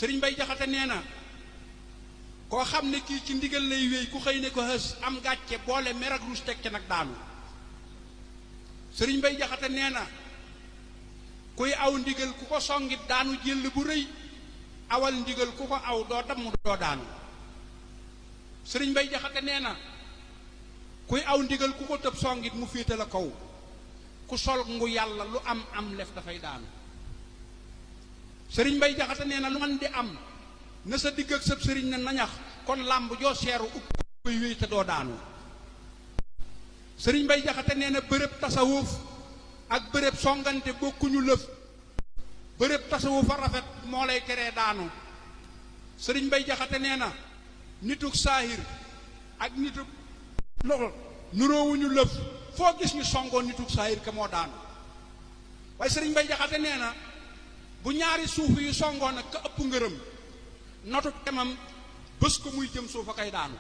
sëriñ Bay Jaxate nee na koo xam ne kii ci ndigal lay wéy ku xëy ne ko hës am gàcce boole mer ak rus teg ca nag daanu sëriñ Bay Jaxate nee na kuy aw ndigal ku ko songit daanu jël bu rëy awal ndigal ku ko aw doo damm doo daanu sëriñ Bay Jaxate nee na kuy aw ndigal ku ko tëb songit mu féete la kaw ku sol ngu yàlla lu am lef dafay daanu sëriñ Bay Jaxate nee na lu man di am na sa digg ak sëb sëriñ na nañax kon làmb joo seeru upp koy wéy te doo daanu sëriñ Bay Jaxate nee na bërëb tasawuf ak bërëb songante bokkuñu lëf bërëb tasawuf a rafet moo lay teree daanu sëriñ Bay Jaxate nee na nituk saahir ak nituk loxo nuroowuñu lëf foo gis ñu songoon nituk saahir ka moo daanu waaye sëriñ Bay Jaxate nee na bu ñaari suuf yu songoon ak ka ëpp ngërëm notu temam bés ko muy jëm suuf a kay daanu